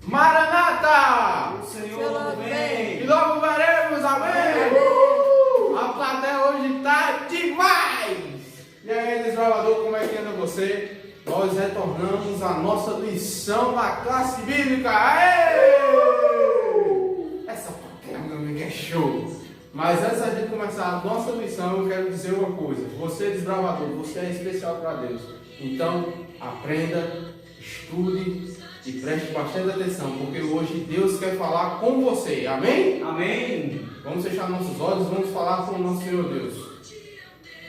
Maranata! O Senhor vem! E logo veremos, amém! A plateia hoje está demais! E aí, desbravador, como é que anda você? Nós retornamos à nossa lição da classe bíblica! Aê! Essa plateia, meu amigo, é show! Mas antes da gente começar a nossa lição, eu quero dizer uma coisa. Você, desbravador, você é especial para Deus. Então, aprenda, estude e preste bastante atenção, porque hoje Deus quer falar com você. Amém? Amém! Vamos fechar nossos olhos, vamos falar com o nosso Senhor Deus.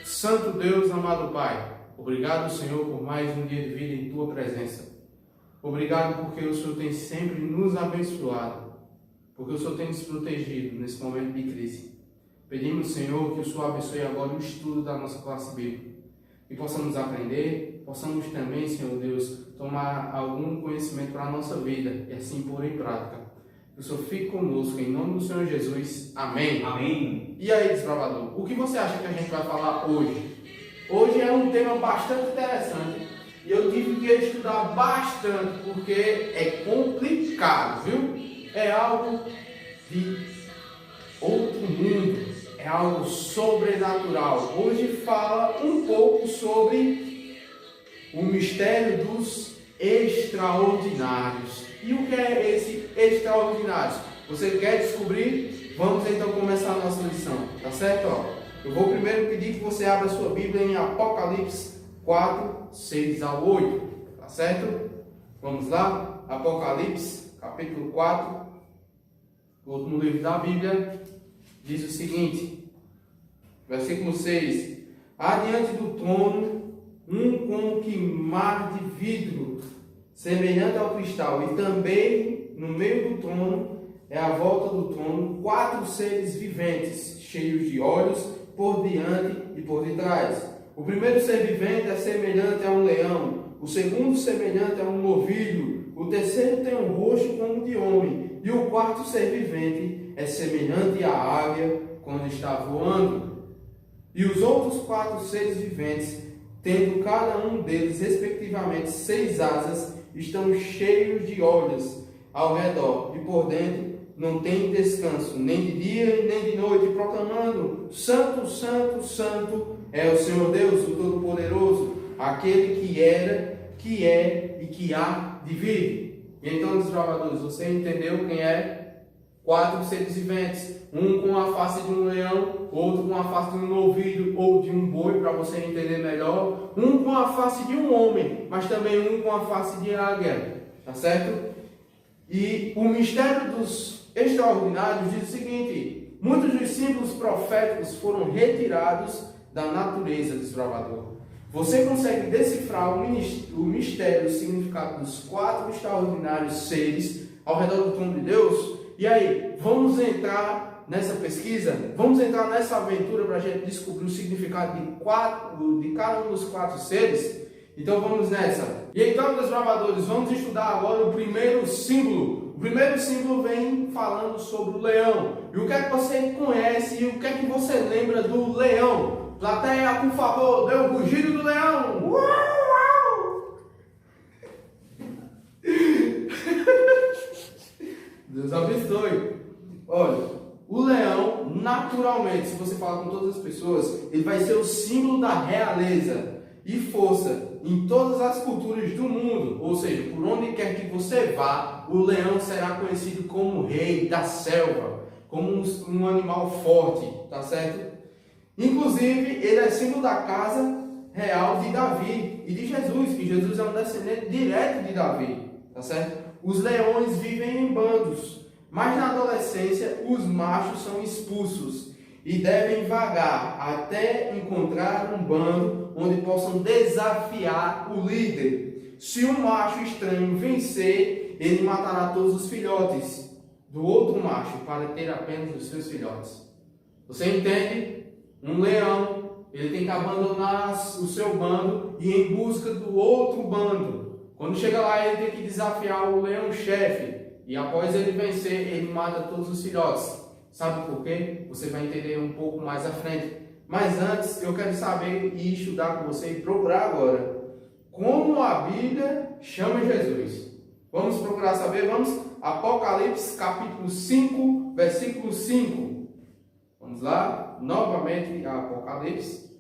Santo Deus, amado Pai, obrigado, Senhor, por mais um dia de vida em Tua presença. Obrigado porque o Senhor tem sempre nos abençoado, porque o Senhor tem nos protegido nesse momento de crise. Pedimos, Senhor, que o Senhor abençoe agora o estudo da nossa classe bíblica e possamos aprender, possamos também, Senhor Deus, tomar algum conhecimento para a nossa vida e assim pôr em prática. Que o Senhor fique conosco, em nome do Senhor Jesus. Amém. Amém! E aí, desbravador, o que você acha que a gente vai falar hoje? Hoje é um tema bastante interessante e eu tive que estudar bastante porque é complicado, viu? É algo de outro mundo, é algo sobrenatural. Hoje fala um pouco sobre o mistério dos extraordinários. E o que é esse extraordinário? Você quer descobrir? Vamos então começar a nossa lição, tá certo? Eu vou primeiro pedir que você abra sua Bíblia em Apocalipse 4, 6 ao 8, tá certo? Vamos lá? Apocalipse, capítulo 4, o último livro da Bíblia, diz o seguinte, versículo 6: Adiante do trono, como que mar de vidro, semelhante ao cristal, e também no meio do trono, à volta do trono, 4 seres viventes, cheios de olhos por diante e por detrás. O primeiro ser vivente é semelhante a um leão, o segundo semelhante a um novilho, o terceiro tem um rosto como de homem, e o quarto ser vivente é semelhante à águia quando está voando. E os outros 4 seres viventes, tendo cada um deles respectivamente 6 asas, estão cheios de olhos ao redor, e por dentro não tem descanso, nem de dia e nem de noite, proclamando: Santo, Santo, Santo é o Senhor Deus, o Todo-Poderoso, aquele que era, que é e que há de vir. E então, desbravadores, você entendeu quem é? 4 seres viventes, um com a face de um leão, outro com a face de um novilho ou de um boi, para você entender melhor, um com a face de um homem, mas também um com a face de águia, tá certo? E o mistério dos extraordinários diz o seguinte: muitos dos símbolos proféticos foram retirados da natureza, desbravador. Você consegue decifrar o mistério, o significado dos 4 extraordinários seres ao redor do trono de Deus? E aí, vamos entrar nessa pesquisa? Vamos entrar nessa aventura para a gente descobrir o significado de cada um dos 4 seres? Então vamos nessa. E então, desbravadores, vamos estudar agora o primeiro símbolo. O primeiro símbolo vem falando sobre o leão. E o que é que você conhece e o que é que você lembra do leão? Plateia, por favor, dê o rugido do leão. Deus abençoe. Olha, o leão, naturalmente, se você falar com todas as pessoas, ele vai ser o símbolo da realeza e força em todas as culturas do mundo. Ou seja, por onde quer que você vá, o leão será conhecido como o rei da selva, como um animal forte, tá certo? Inclusive, ele é símbolo da casa real de Davi e de Jesus, que Jesus é um descendente direto de Davi, tá certo? Os leões vivem em bandos, mas na adolescência os machos são expulsos e devem vagar até encontrar um bando onde possam desafiar o líder. Se um macho estranho vencer, ele matará todos os filhotes do outro macho para ter apenas os seus filhotes. Você entende? Um leão, ele tem que abandonar o seu bando e ir em busca do outro bando. Quando chega lá, ele tem que desafiar o leão-chefe. E após ele vencer, ele mata todos os filhotes. Sabe por quê? Você vai entender um pouco mais à frente. Mas antes, eu quero saber e estudar com você e procurar agora como a Bíblia chama Jesus. Vamos procurar saber? Vamos. Apocalipse capítulo 5, versículo 5. Vamos lá, novamente Apocalipse.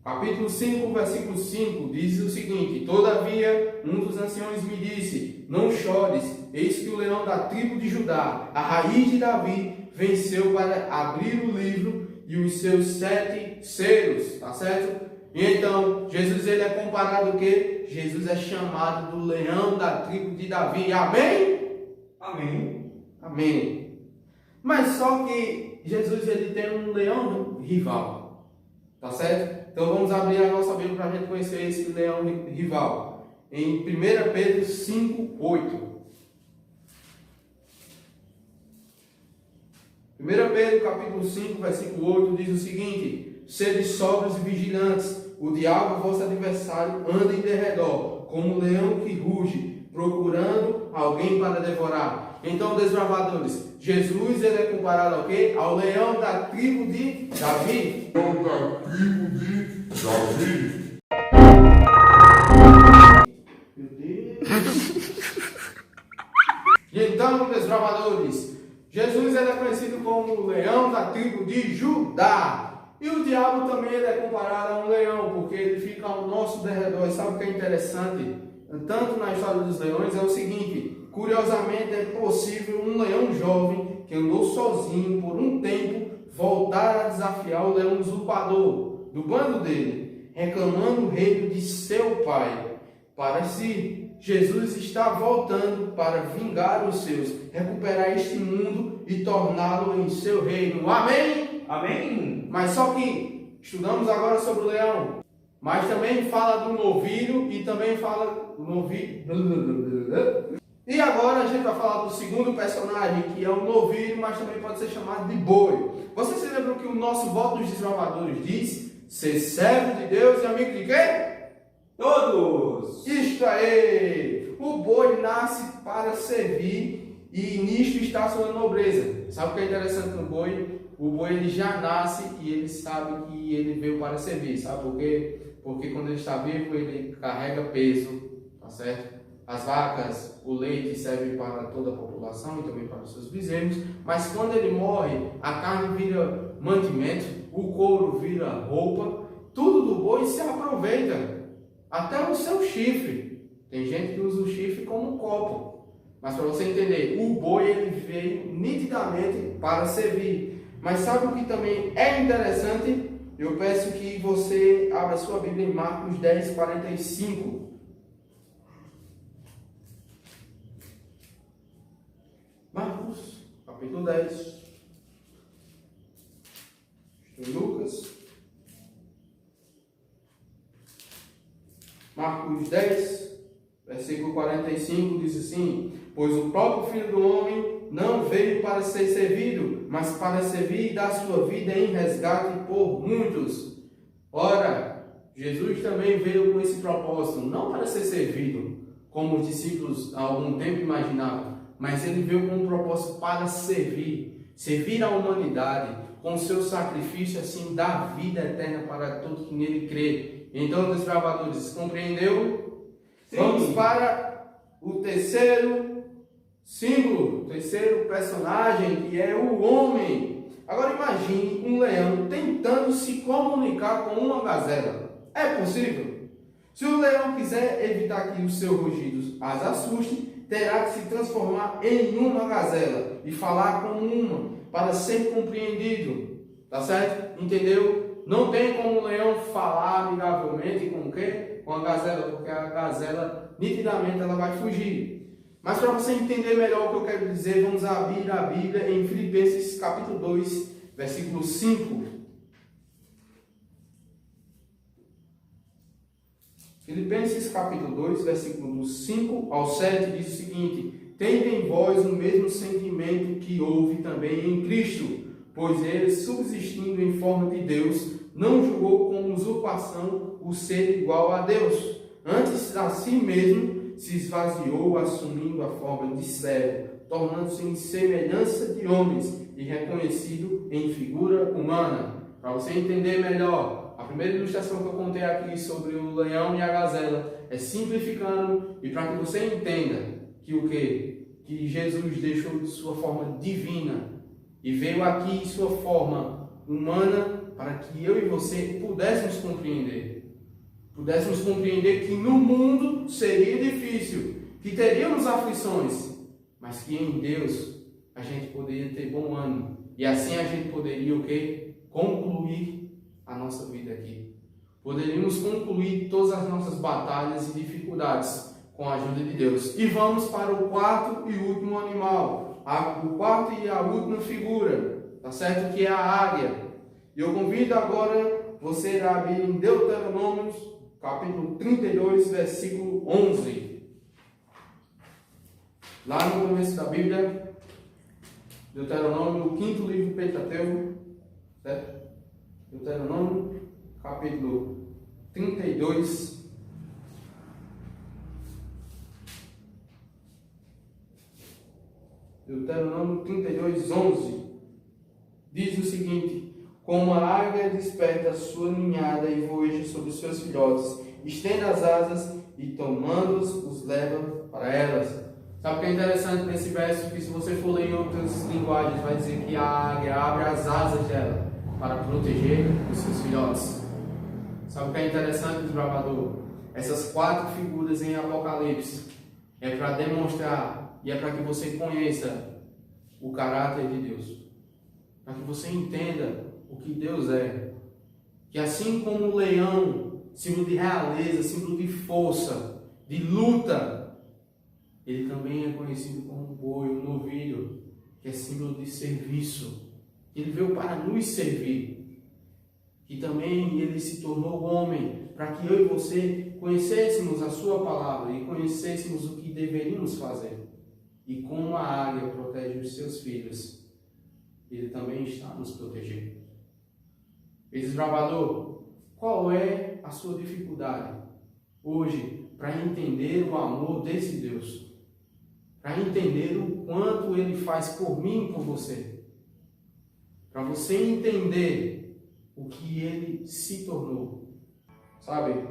Capítulo 5, versículo 5, diz o seguinte: Todavia, um dos anciões me disse: Não chores, eis que o leão da tribo de Judá, a raiz de Davi, venceu para abrir o livro e os seus 7 selos, tá certo? E então, Jesus ele é comparado o quê? Jesus é chamado do leão da tribo de Davi, amém? Amém. Amém. Mas só que Jesus ele tem um leão rival, tá certo? Então vamos abrir a nossa Bíblia para a gente conhecer esse leão rival. Em 1 Pedro 5, 8. 1 Pedro capítulo 5, versículo 8 diz o seguinte: Sede sóbrios e vigilantes, o diabo, vosso adversário, anda em derredor, como um leão que ruge, procurando alguém para devorar. Então, desbravadores, Jesus ele é comparado ao quê? Ao leão da tribo de Davi. Leão da tribo de Davi. Meu Deus. E então, desbravadores, Jesus ele é conhecido como o leão da tribo de Judá. E o diabo também ele é comparado a um leão, porque ele fica ao nosso derredor. E sabe o que é interessante? Tanto na história dos leões é o seguinte: curiosamente é possível um leão jovem que andou sozinho por um tempo voltar a desafiar o leão usurpador do bando dele, reclamando o reino de seu pai para si. Jesus está voltando para vingar os seus, recuperar este mundo e torná-lo em seu reino. Amém? Amém. Mas só que estudamos agora sobre o leão, mas também fala do novilho e também fala do novilho. E agora a gente vai falar do segundo personagem, que é o novilho, mas também pode ser chamado de boi. Vocês se lembram que o nosso voto dos desbravadores diz: ser servo de Deus e amigo de quem? Todos. Isto aí! O boi nasce para servir e nisto está a sua nobreza. Sabe o que é interessante no boi? O boi ele já nasce e ele sabe que ele veio para servir. Sabe por quê? Porque quando ele está vivo ele carrega peso, tá certo? As vacas, o leite serve para toda a população e também para os seus bezerros. Mas quando ele morre, a carne vira mantimento, o couro vira roupa, tudo do boi se aproveita. Até o seu chifre. Tem gente que usa o chifre como um copo. Mas para você entender, o boi ele veio nitidamente para servir. Mas sabe o que também é interessante? Eu peço que você abra sua Bíblia em Marcos 10, 45. Marcos, capítulo 10. Em Lucas. Marcos 10, versículo 45 diz assim: Pois o próprio Filho do Homem não veio para ser servido, mas para servir e dar sua vida em resgate por muitos. Ora, Jesus também veio com esse propósito, não para ser servido, como os discípulos há algum tempo imaginavam, mas ele veio com um propósito para servir a humanidade, com o seu sacrifício, assim, dar vida eterna para todos que nele crê. Então, desbravadores, compreendeu? Sim. Vamos para o terceiro símbolo, o terceiro personagem, que é o homem. Agora imagine um leão tentando se comunicar com uma gazela. É possível? Se o leão quiser evitar que os seus rugidos as assustem, terá que se transformar em uma gazela e falar como uma, para ser compreendido. Tá certo? Entendeu? Não tem como o leão falar amigavelmente com o quê? Com a gazela, porque a gazela, nitidamente, ela vai fugir. Mas para você entender melhor o que eu quero dizer, vamos abrir a Bíblia em Filipenses capítulo 2, versículo 5. Filipenses capítulo 2, versículo do 5 ao 7 diz o seguinte: Tende em vós o mesmo sentimento que houve também em Cristo, pois ele, subsistindo em forma de Deus, não julgou como usurpação o ser igual a Deus. Antes a si mesmo se esvaziou, assumindo a forma de servo, tornando-se em semelhança de homens e reconhecido em figura humana. Para você entender melhor, a primeira ilustração que eu contei aqui sobre o leão e a gazela é simplificando e para que você entenda que o quê? Que Jesus deixou de sua forma divina e veio aqui em sua forma humana para que eu e você pudéssemos compreender. Pudéssemos compreender que no mundo seria difícil, que teríamos aflições, mas que em Deus a gente poderia ter bom ânimo. E assim a gente poderia o quê? Concluir a nossa vida aqui. Poderíamos concluir todas as nossas batalhas e dificuldades com a ajuda de Deus. E vamos para o quarto e último animal. O quarto e a última figura, tá certo? Que é a águia. E eu convido agora você a abrir em Deuteronômio, capítulo 32, versículo 11. Lá no começo da Bíblia, Deuteronômio, o quinto livro Pentateuco, certo? Deuteronômio, capítulo 32. Deuteronômio 32, 11. Diz o seguinte: como a águia desperta a sua ninhada e voeja sobre os seus filhotes, estenda as asas e tomando-os, os leva para elas. Sabe o que é interessante nesse verso? Que se você for ler em outras linguagens, vai dizer que a águia abre as asas dela para proteger os seus filhotes. Sabe o que é interessante, desbravador? Essas quatro figuras em Apocalipse é para demonstrar e é para que você conheça o caráter de Deus. Para que você entenda o que Deus é. Que assim como o leão, símbolo de realeza, símbolo de força, de luta, ele também é conhecido como boi, um novilho, que é símbolo de serviço. Ele veio para nos servir. E também ele se tornou homem, para que eu e você conhecêssemos a sua palavra e conhecêssemos o que deveríamos fazer. E como a águia protege os seus filhos, ele também está nos protegendo. Desbravador, qual é a sua dificuldade hoje para entender o amor desse Deus? Para entender o quanto Ele faz por mim e por você. Para você entender o que Ele se tornou. Sabe?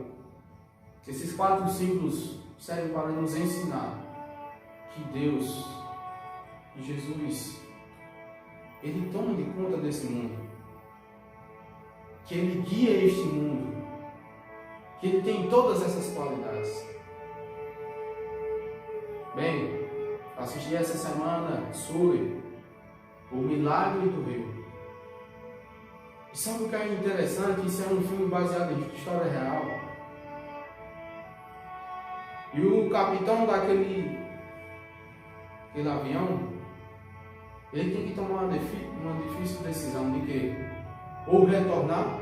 Esses quatro símbolos servem para nos ensinar que Deus, que Jesus, Ele toma de conta desse mundo. Que Ele guia este mundo. Que Ele tem todas essas qualidades. Bem, assisti essa semana Sully, O Milagre do Rio. E sabe o que é interessante? Isso é um filme baseado em história real. E o capitão daquele avião, ele tem que tomar uma difícil decisão de que ou retornar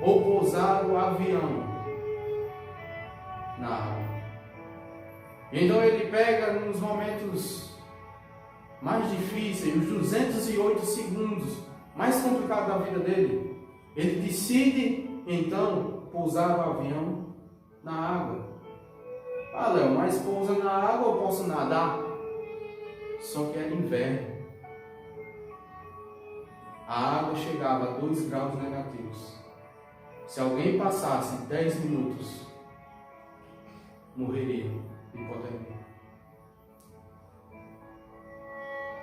ou pousar o avião na água. Então ele pega nos momentos mais difíceis, os 208 segundos mais complicados da vida dele, ele decide então pousar o avião na água. Ah, Léo, mas pousa na água eu posso nadar? Só que era inverno. A água chegava a 2 graus negativos. Se alguém passasse 10 minutos, morreria.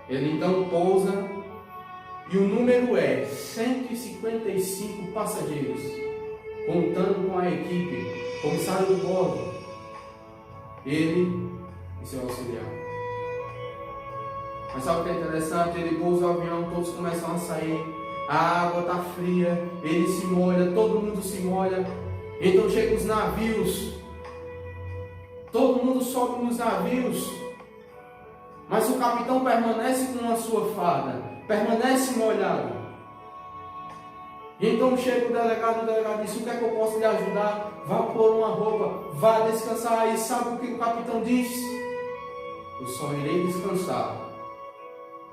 Ele então pousa e o número é 155 passageiros, contando com a equipe, comissário do bordo, ele e seu auxiliar. Mas sabe o que é interessante? Ele pousa o avião, todos começam a sair, a água está fria, ele se molha, todo mundo se molha, então chegam os navios. Todo mundo sobe nos navios, mas o capitão permanece com a sua farda, permanece molhado. E então chega o delegado diz: o que é que eu posso lhe ajudar? Vá pôr uma roupa, vá descansar. E sabe o que o capitão diz? Eu só irei descansar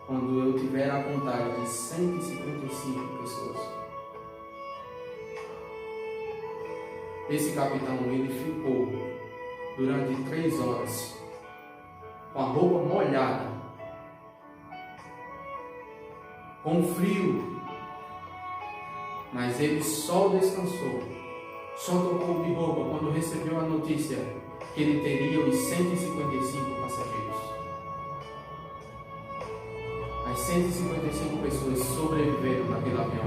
quando eu tiver a contagem de 155 pessoas. Esse capitão, ele ficou durante 3 horas com a roupa molhada, com frio, Mas ele só descansou, só tocou de roupa quando recebeu a notícia que ele teria os 155 passageiros. As 155 pessoas sobreviveram naquele avião.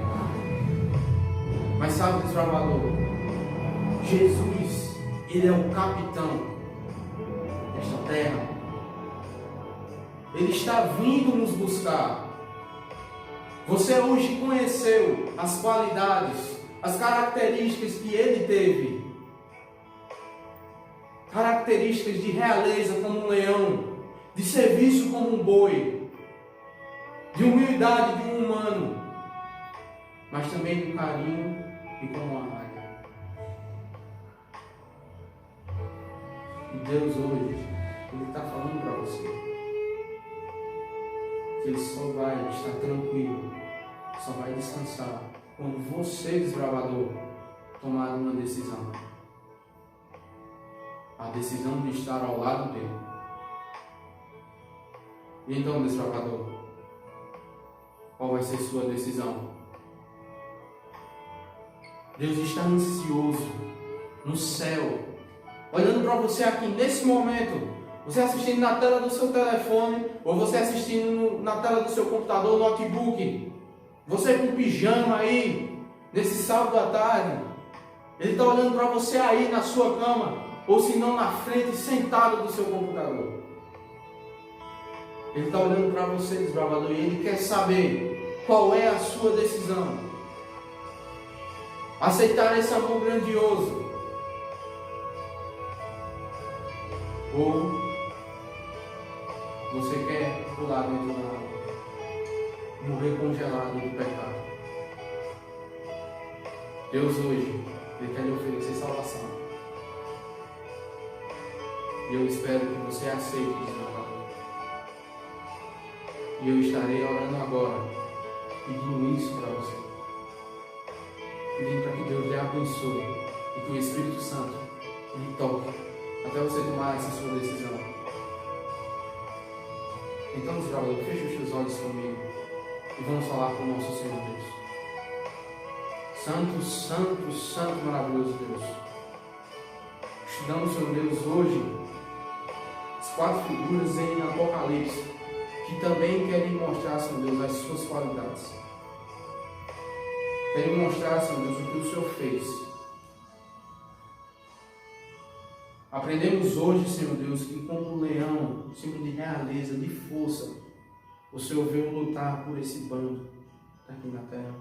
Mas sabe, desbravador, Jesus, ele é o capitão desta terra. Ele está vindo nos buscar. Você hoje conheceu as qualidades, as características que ele teve. Características de realeza como um leão, de serviço como um boi, de humildade de um humano, mas também de carinho e como uma águia. E Deus hoje, Ele está falando para você que Ele só vai estar tranquilo, só vai descansar quando você, desbravador, tomar uma decisão. A decisão de estar ao lado dele. E então, desbravador, qual vai ser sua decisão? Deus está ansioso no céu, olhando para você aqui nesse momento. Você assistindo na tela do seu telefone, ou você assistindo na tela do seu computador, notebook. Você com pijama aí, nesse sábado à tarde. Ele está olhando para você aí na sua cama, ou se não na frente, sentado do seu computador. Ele está olhando para você, desbravador, e ele quer saber qual é a sua decisão. Aceitar esse amor grandioso, ou você quer pular dentro da água, morrer congelado no pecado. Deus hoje, Ele quer lhe oferecer salvação. E eu espero que você aceite isso, meu amor. E eu estarei orando agora, pedindo isso para você. Pedindo para que Deus lhe abençoe e que o Espírito Santo lhe toque até você tomar essa sua decisão. Então, desbravador, feche os seus olhos comigo e vamos falar com o nosso Senhor Deus. Santo, santo, santo, maravilhoso Deus. Estudamos, Senhor Deus, hoje as 4 figuras em Apocalipse que também querem mostrar, Senhor Deus, as suas qualidades. Querem mostrar, Senhor Deus, o que o Senhor fez. Aprendemos hoje, Senhor Deus, que como leão, símbolo de realeza, de força, o Senhor veio lutar por esse bando aqui na terra.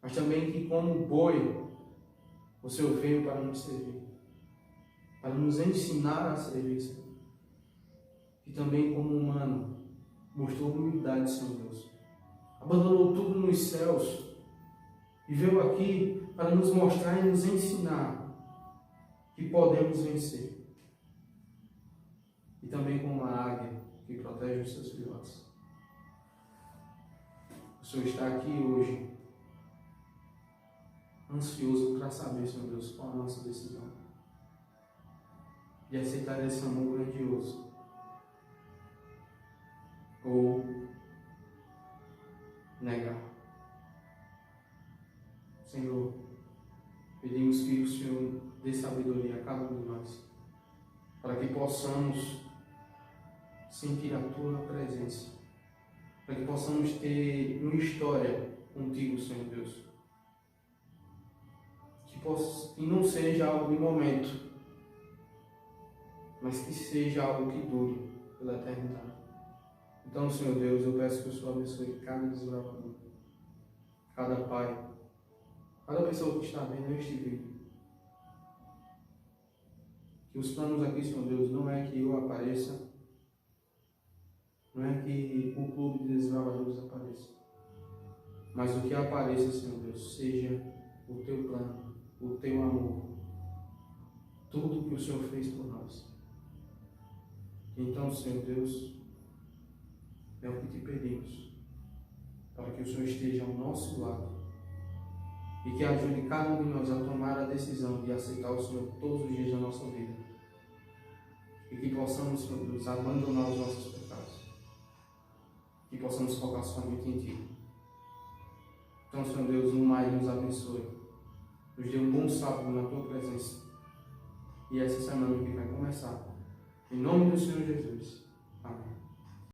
Mas também que como boi, o Senhor veio para nos servir, para nos ensinar a servir, Senhor. E também como humano, mostrou humildade, Senhor Deus. Abandonou tudo nos céus e veio aqui para nos mostrar e nos ensinar que podemos vencer. E também como a águia que protege os seus filhotes. O Senhor está aqui hoje, ansioso para saber, Senhor Deus, qual a nossa decisão. De aceitar esse amor grandioso. Ou negar. Senhor, pedimos que o Senhor dê sabedoria a cada um de nós, para que possamos sentir a Tua presença, para que possamos ter uma história contigo, Senhor Deus, que não seja algo de momento, mas que seja algo que dure pela eternidade. Então, Senhor Deus, eu peço que o Senhor abençoe cada desbravador, cada pai, cada pessoa que está vendo este vídeo. Que os planos aqui, Senhor Deus, não é que eu apareça, não é que o clube de desbravadores apareça, mas o que apareça, Senhor Deus, seja o Teu plano, o Teu amor, tudo que o Senhor fez por nós. Então, Senhor Deus, é o que te pedimos, para que o Senhor esteja ao nosso lado e que ajude cada um de nós a tomar a decisão de aceitar o Senhor todos os dias da nossa vida. E que possamos, Senhor Deus, abandonar os nossos pecados. Que possamos focar somente em Ti. Então, Senhor Deus, no mais nos abençoe. Nos dê um bom sábado na tua presença. E essa semana que vai começar. Em nome do Senhor Jesus. Amém.